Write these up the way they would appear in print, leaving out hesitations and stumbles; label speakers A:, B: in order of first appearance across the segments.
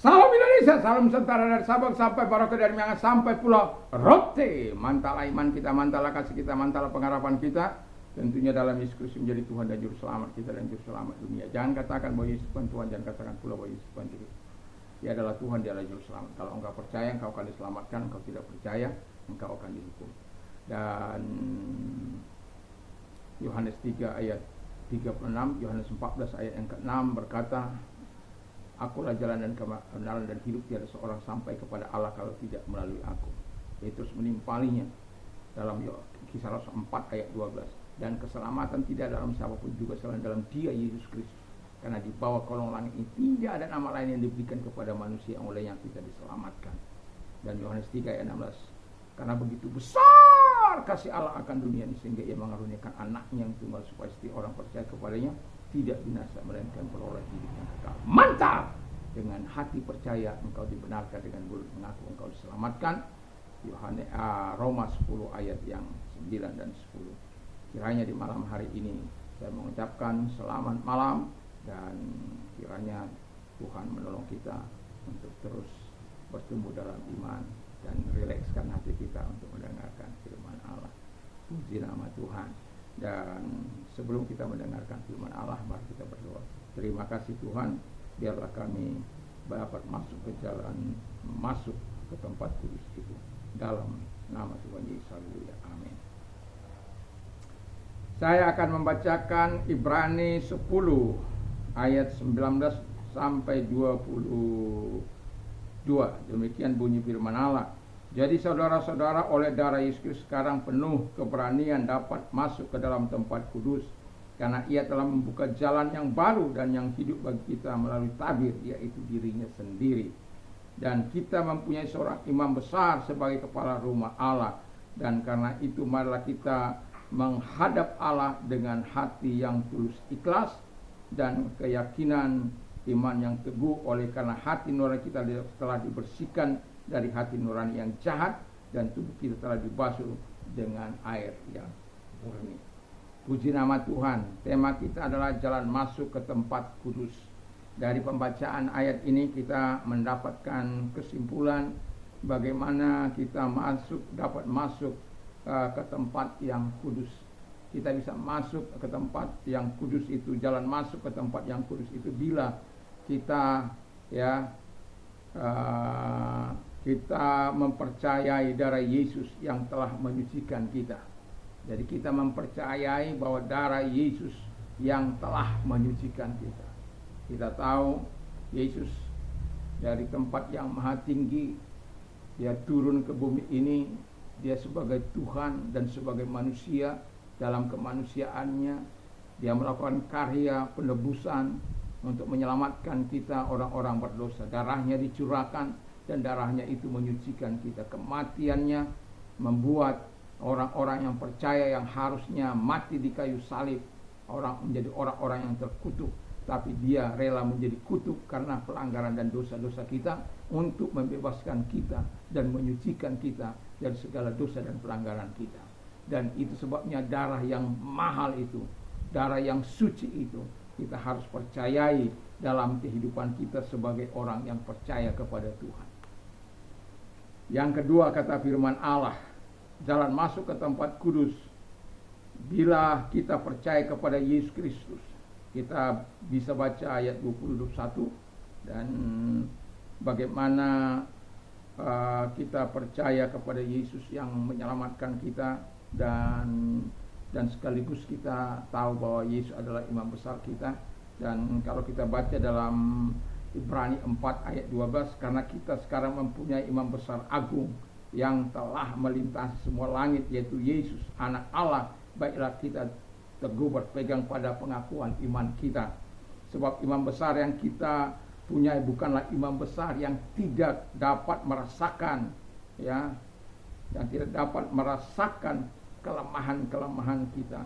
A: Salam Indonesia, salam Nusantara dari Sabang sampai Merauke, dari Miangas sampai Pulau Rote. Mantala iman kita, mantala kasih kita, mantala pengharapan kita. Tentunya dalam Yesus Kristus menjadi Tuhan dan Juru Selamat kita dan Juru Selamat dunia. Jangan katakan bahwa Yesus Tuhan Tuhan, jangan katakan pula bahwa Yesus Tuhan Juru. Dia adalah Tuhan, dia adalah Juru Selamat. Kalau engkau percaya, engkau akan diselamatkan. Engkau tidak percaya, engkau akan dihukum. Dan Yohanes 3 ayat 36, Yohanes 14 ayat yang ke-6 berkata, Akulah jalan dan kebenaran dan hidup, tiada seorang sampai kepada Allah kalau tidak melalui aku. Dia terus menimpalinya dalam Kisah Rasul 4 ayat 12. Dan keselamatan tidak dalam siapapun juga selain dalam Dia Yesus Kristus. Karena di bawah kolong langit ini tidak ada nama lain yang diberikan kepada manusia oleh yang kita diselamatkan. Dan Yohanes 3 ayat 16. Karena begitu besar kasih Allah akan dunia ini sehingga Ia mengaruniakan anaknya yang tunggal supaya setiap orang percaya kepadanya tidak binasa melainkan beroleh hidup yang kekal. Mantap! Dengan hati percaya engkau dibenarkan, dengan mulut mengaku engkau diselamatkan. Roma 10 ayat yang 9 dan 10. Kiranya di malam hari ini saya mengucapkan selamat malam, dan kiranya Tuhan menolong kita untuk terus bertumbuh dalam iman dan rilekskan hati kita untuk mendengarkan firman Allah. Puji nama Tuhan. Dan sebelum kita mendengarkan firman Allah, mari kita berdoa. Terima kasih Tuhan, biarlah kami dapat masuk ke jalan, masuk ke tempat kudus itu. Dalam nama Tuhan Yesus, haleluya, amin. Saya akan membacakan Ibrani 10 ayat 19 sampai 22. Demikian bunyi firman Allah. Jadi saudara-saudara, oleh darah Yesus Kristus sekarang penuh keberanian dapat masuk ke dalam tempat kudus, karena Ia telah membuka jalan yang baru dan yang hidup bagi kita melalui tabir, yaitu dirinya sendiri. Dan kita mempunyai seorang imam besar sebagai kepala rumah Allah. Dan karena itu marilah kita menghadap Allah dengan hati yang tulus ikhlas dan keyakinan iman yang teguh, oleh karena hati nurani kita telah dibersihkan dari hati nurani yang jahat, dan tubuh kita telah dibasuh dengan air yang murni. Puji nama Tuhan. Tema kita adalah jalan masuk ke tempat kudus. Dari pembacaan ayat ini kita mendapatkan kesimpulan bagaimana kita dapat masuk ke tempat yang kudus. Kita bisa masuk ke tempat yang kudus itu, jalan masuk ke tempat yang kudus itu bila kita kita mempercayai darah Yesus yang telah menyucikan kita. Jadi kita mempercayai bahwa darah Yesus yang telah menyucikan kita. Kita tahu Yesus dari tempat yang maha tinggi, Dia turun ke bumi ini. Dia sebagai Tuhan dan sebagai manusia, dalam kemanusiaannya Dia melakukan karya penebusan untuk menyelamatkan kita orang-orang berdosa. Darahnya dicurahkan dan darahnya itu menyucikan kita. Kematiannya membuat orang-orang yang percaya yang harusnya mati di kayu salib menjadi orang-orang yang terkutuk, tapi Dia rela menjadi kutuk karena pelanggaran dan dosa-dosa kita, untuk membebaskan kita dan menyucikan kita dari segala dosa dan pelanggaran kita. Dan itu sebabnya darah yang mahal itu, darah yang suci itu, kita harus percayai dalam kehidupan kita sebagai orang yang percaya kepada Tuhan. Yang kedua, kata firman Allah, jalan masuk ke tempat kudus bila kita percaya kepada Yesus Kristus. Kita bisa baca ayat 20-21 dan bagaimana kita percaya kepada Yesus yang menyelamatkan kita, dan sekaligus kita tahu bahwa Yesus adalah imam besar kita. Dan kalau kita baca dalam Ibrani 4 ayat 12, karena kita sekarang mempunyai imam besar agung yang telah melintasi semua langit, yaitu Yesus anak Allah, baiklah kita teguh berpegang pada pengakuan iman kita. Sebab imam besar yang kita punya bukanlah imam besar yang tidak dapat merasakan yang tidak dapat merasakan kelemahan-kelemahan kita.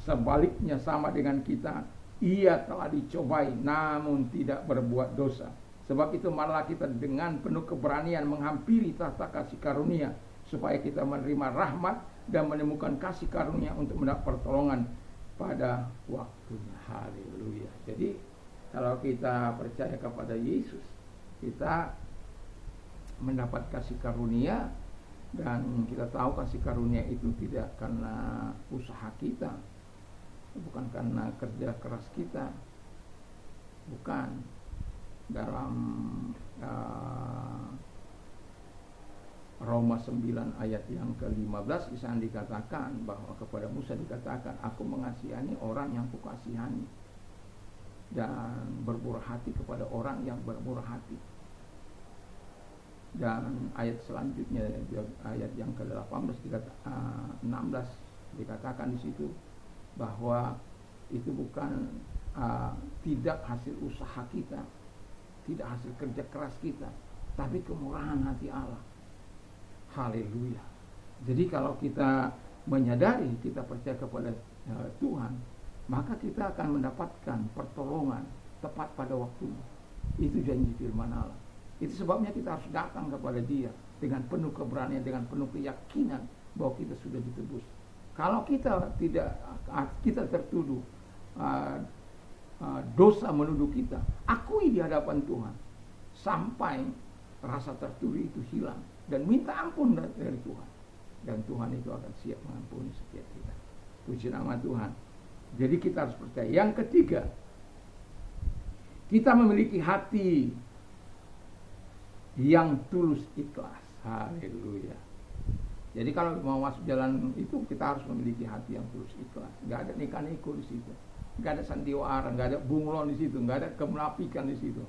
A: Sebaliknya sama dengan kita, Ia telah dicobai namun tidak berbuat dosa. Sebab itu malah kita dengan penuh keberanian menghampiri tahta kasih karunia, supaya kita menerima rahmat dan menemukan kasih karunia untuk mendapat pertolongan pada waktunya. Haleluya. Jadi kalau kita percaya kepada Yesus, Kita mendapat kasih karunia, dan kita tahu kasih karunia itu tidak karena usaha kita, bukan karena kerja keras kita, bukan. Dalam Roma 9 ayat yang ke-15 di sana dikatakan bahwa kepada Musa dikatakan, aku mengasihani orang yang kukasihani, dan bermurah hati kepada orang yang bermurah hati. Dan ayat selanjutnya, ayat yang ke-18 16 dikatakan di situ bahwa itu bukan tidak hasil usaha kita, tidak hasil kerja keras kita, tapi kemurahan hati Allah. Haleluya. Jadi kalau kita menyadari, kita percaya kepada Tuhan, maka kita akan mendapatkan pertolongan tepat pada waktunya. Itu janji firman Allah. Itu sebabnya kita harus datang kepada Dia dengan penuh keberanian, dengan penuh keyakinan bahwa kita sudah ditebus. Kalau kita tertuduh dosa menuduh kita, akui di hadapan Tuhan sampai rasa tertuduh itu hilang, dan minta ampun dari Tuhan, dan Tuhan itu akan siap mengampuni setiap kita. Puji nama Tuhan. Jadi kita harus percaya. Yang ketiga, kita memiliki hati yang tulus ikhlas. Haleluya. Jadi kalau mau masuk jalan itu, kita harus memiliki hati yang tulus ikhlas. Gak ada neka-neko di situ, gak ada sandiwara, gak ada bunglon di situ, gak ada kemenafikan di situ.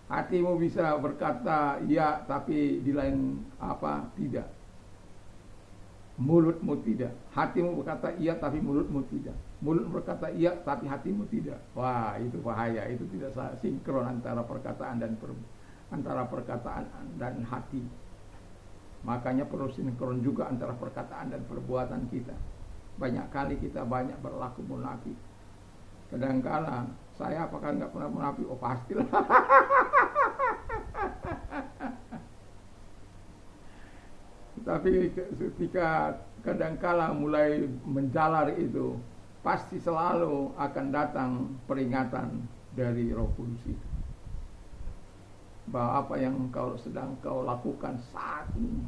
A: Hatimu bisa berkata ya, tapi di lain tidak. Mulutmu tidak. Hatimu berkata iya, tapi mulutmu tidak. Mulut berkata iya, tapi hatimu tidak. Wah, itu bahaya. Itu tidak sinkron antara perkataan dan hati. Makanya perlu sinkron juga antara perkataan dan perbuatan kita. Banyak kali kita berlaku munafik. Kadangkala saya apakah nggak pernah munafik? Oh pastilah. Tapi ketika kadangkala mulai menjalar itu, pasti selalu akan datang peringatan dari Roh Kudus itu, bahwa apa yang sedang kau lakukan saat ini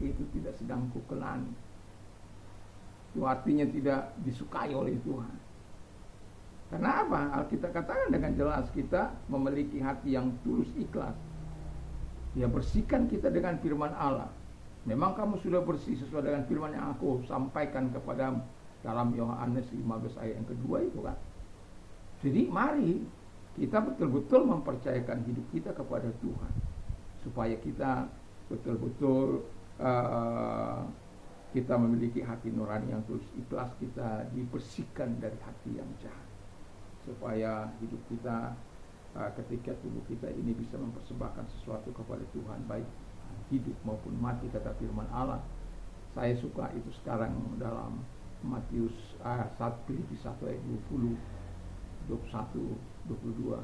A: itu tidak sedang kukenani. Itu artinya tidak disukai oleh Tuhan. Karena apa? Alkitab katakan dengan jelas, kita memiliki hati yang tulus ikhlas. Dia bersihkan kita dengan firman Allah. Memang kamu sudah bersih sesuai dengan firman yang aku sampaikan kepadamu dalam Yohanes 15 ayat yang kedua itu kan. Jadi mari kita betul-betul mempercayakan hidup kita kepada Tuhan, supaya kita betul-betul kita memiliki hati nurani yang tulus ikhlas. Kita dibersihkan dari hati yang jahat, supaya hidup kita ketika tubuh kita ini bisa mempersembahkan sesuatu kepada Tuhan, baik hidup maupun mati, kata firman Allah. Saya suka itu sekarang dalam Matius 1 Filipi 1 ayat 20, 21, 22.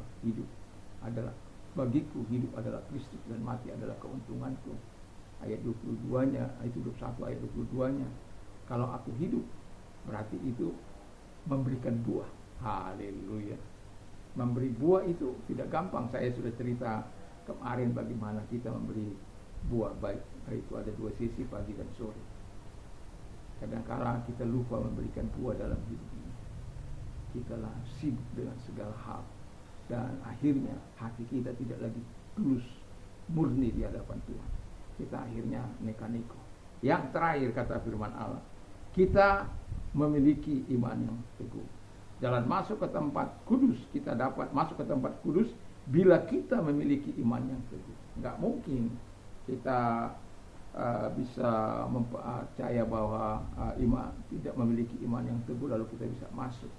A: Bagiku hidup adalah Kristus dan mati adalah keuntunganku. Ayat 22-nya, itu 21 ayat 22-nya. Kalau aku hidup, berarti itu memberikan buah. Haleluya. Memberi buah itu tidak gampang. Saya sudah cerita kemarin bagaimana kita memberi buah baik. Itu ada dua sisi, pagi dan sore. Kadang-kala kita lupa memberikan buah dalam hidup ini. Kita lah sibuk dengan segala hal, dan akhirnya hati kita tidak lagi tulus murni di hadapan Tuhan. Kita akhirnya neka-neko. Yang terakhir kata firman Allah, kita memiliki iman yang teguh. Jalan masuk ke tempat kudus, kita dapat masuk ke tempat kudus bila kita memiliki iman yang teguh. Enggak mungkin kita bisa mempercaya bahwa iman tidak memiliki iman yang teguh lalu kita bisa masuk.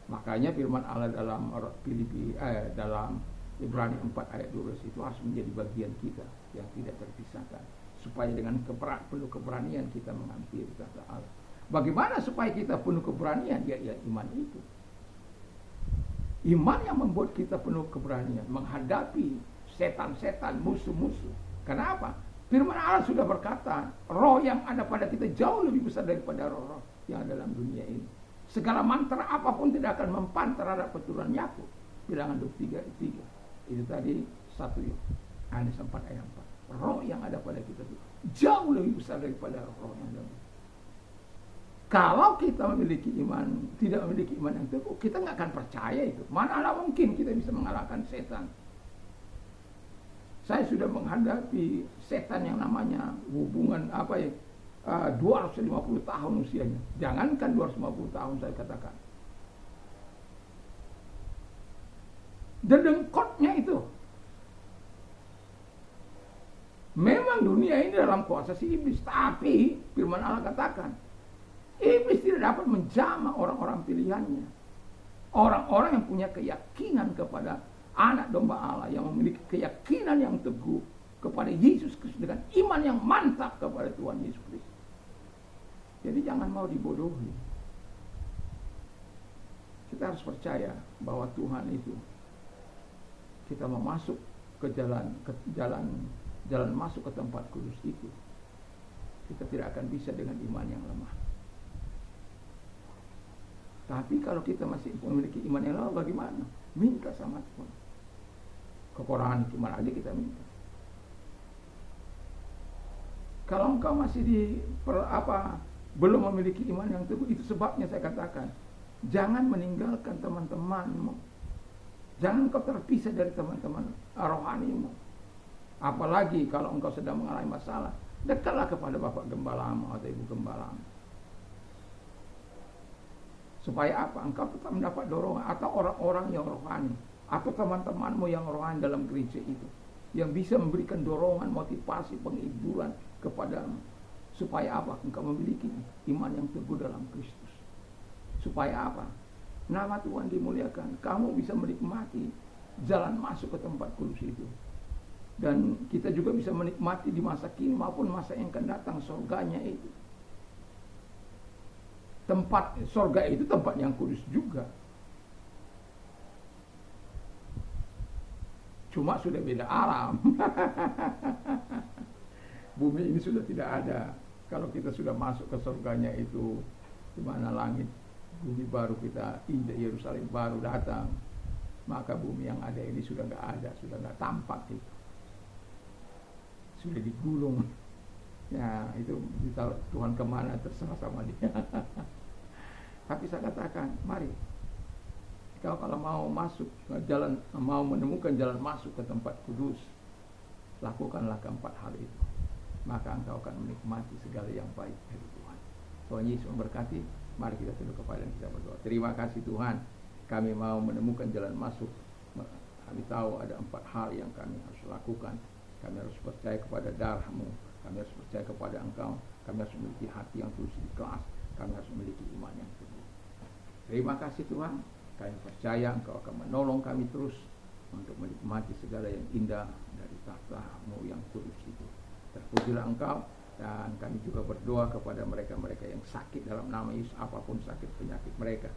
A: Makanya firman Allah dalam Filipi dalam Ibrani 4 ayat 12 itu harus menjadi bagian kita yang tidak terpisahkan, supaya dengan penuh keberanian kita menghampiri kata Allah. Bagaimana supaya kita penuh keberanian? Ya iman itu. Iman yang membuat kita penuh keberanian menghadapi setan-setan, musuh-musuh. Kenapa? Firman Allah sudah berkata, roh yang ada pada kita jauh lebih besar daripada roh-roh yang ada dalam dunia ini. Segala mantra apapun tidak akan mempan terhadap keturunan Yakub. Bilangan 23 ayat 3. Itu tadi 1 Yohanes 4 ayat 4. Roh yang ada pada kita itu jauh lebih besar daripada roh yang ada. Kalau kita tidak memiliki iman yang teguh, kita nggak akan percaya itu. Mana mungkin kita bisa mengalahkan setan. Saya sudah menghadapi setan yang namanya hubungan 250 tahun usianya. Jangankan 250 tahun saya katakan. Dedengkotnya itu. Memang dunia ini dalam kuasa si iblis, tapi firman Allah katakan, iblis tidak dapat menjamah orang-orang pilihannya. Orang-orang yang punya keyakinan kepada anak domba Allah, yang memiliki keyakinan yang teguh kepada Yesus Kristus dengan iman yang mantap kepada Tuhan Yesus Kristus. Jadi jangan mau dibodohi. Kita harus percaya bahwa Tuhan itu, kita mau masuk ke jalan masuk ke tempat kudus itu, kita tidak akan bisa dengan iman yang lemah. Tapi kalau kita masih memiliki iman yang lemah, bagaimana? Minta sama Tuhan. Kekurangan iman aja kita minta. Kalau engkau masih belum memiliki iman yang teguh, itu sebabnya saya katakan, jangan meninggalkan teman-temanmu. Jangan engkau terpisah dari teman-teman rohanimu. Apalagi kalau engkau sedang mengalami masalah, dekatlah kepada Bapak Gembalamu atau Ibu Gembalamu. Supaya apa? Engkau tetap mendapat dorongan, atau orang-orang yang rohani, atau teman-temanmu yang rohani dalam gereja itu, yang bisa memberikan dorongan, motivasi, penghiburan kepadamu. Supaya apa? Engkau memiliki iman yang teguh dalam Kristus. Supaya apa? Nama Tuhan dimuliakan. Kamu bisa menikmati jalan masuk ke tempat kudus itu. Dan kita juga bisa menikmati di masa kini maupun masa yang akan datang surganya itu. Tempat surga itu tempat yang kudus juga. Cuma sudah beda alam. Bumi ini sudah tidak ada. Kalau kita sudah masuk ke surganya itu, di mana langit, bumi baru kita injak, Yerusalem baru datang, maka bumi yang ada ini sudah nggak ada, sudah nggak tampak itu. Sudah digulung. Ya, itu Tuhan kemana terserah sama dia. Tapi saya katakan, mari, kau kalau mau masuk mau menemukan jalan masuk ke tempat kudus, lakukanlah keempat hal itu. Maka engkau akan menikmati segala yang baik dari Tuhan. Tuhan Yesus memberkati. Mari kita tunduk kepala dan kita berdoa. Terima kasih Tuhan, kami mau menemukan jalan masuk. Kami tahu ada 4 hal yang kami harus lakukan. Kami harus percaya kepada darah-Mu, kami harus percaya kepada Engkau, kami harus memiliki hati yang tulus ikhlas, kami harus memiliki iman yang teguh. Terima kasih Tuhan, kami percaya Engkau akan menolong kami terus untuk menikmati segala yang indah dari tahta-Mu yang kudus itu. Terpujilah Engkau, dan kami juga berdoa kepada mereka-mereka yang sakit dalam nama Yesus, apapun sakit penyakit mereka.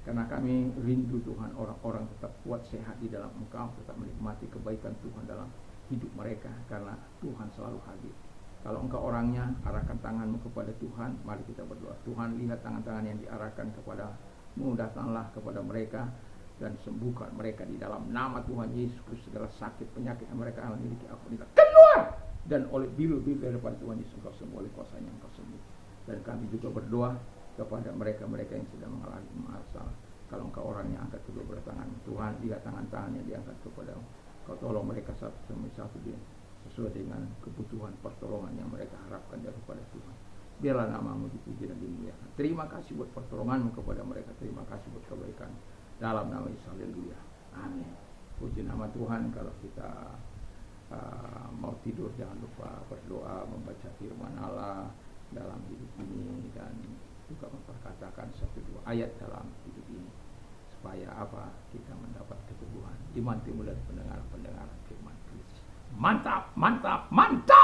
A: Karena kami rindu Tuhan, orang-orang tetap kuat sehat di dalam Engkau, tetap menikmati kebaikan Tuhan dalam hidup mereka, karena Tuhan selalu hadir. Kalau engkau orangnya, arahkan tanganmu kepada Tuhan. Mari kita berdoa. Tuhan, lihat tangan-tangan yang diarahkan kepadamu, datanglah kepada mereka dan sembuhkan mereka di dalam nama Tuhan Yesus Kristus. Segala sakit penyakit yang mereka miliki, aku minta keluar, dan oleh bilu-bilu daripada Tuhan Yesus engkau sembuh, oleh kuasanya engkau sembuh. Dan kami juga berdoa kepada mereka-mereka yang sedang mengalami masalah. Kalau engkau orangnya, angkat kedua belah tangan. Tuhan, lihat tangan-tangan yang diangkat kepadamu. Kau tolong mereka satu demi satu dia, sesuai dengan kebutuhan pertolongan yang mereka harapkan daripada Tuhan. Biarlah nama-Mu dipuji dan dimuliakan. Terima kasih buat pertolongan-Mu kepada mereka. Terima kasih buat kebaikan. Dalam nama Yesus, haleluya. Amin. Puji nama Tuhan. Kalau kita mau tidur, jangan lupa berdoa, membaca firman Allah dalam hidup ini, dan juga memperkatakan 1-2 ayat dalam hidup ini. Supaya apa? Kita mendapat keteguhan, iman timbul dari pendengaran firman Kristus. Mantap, mantap, mantap.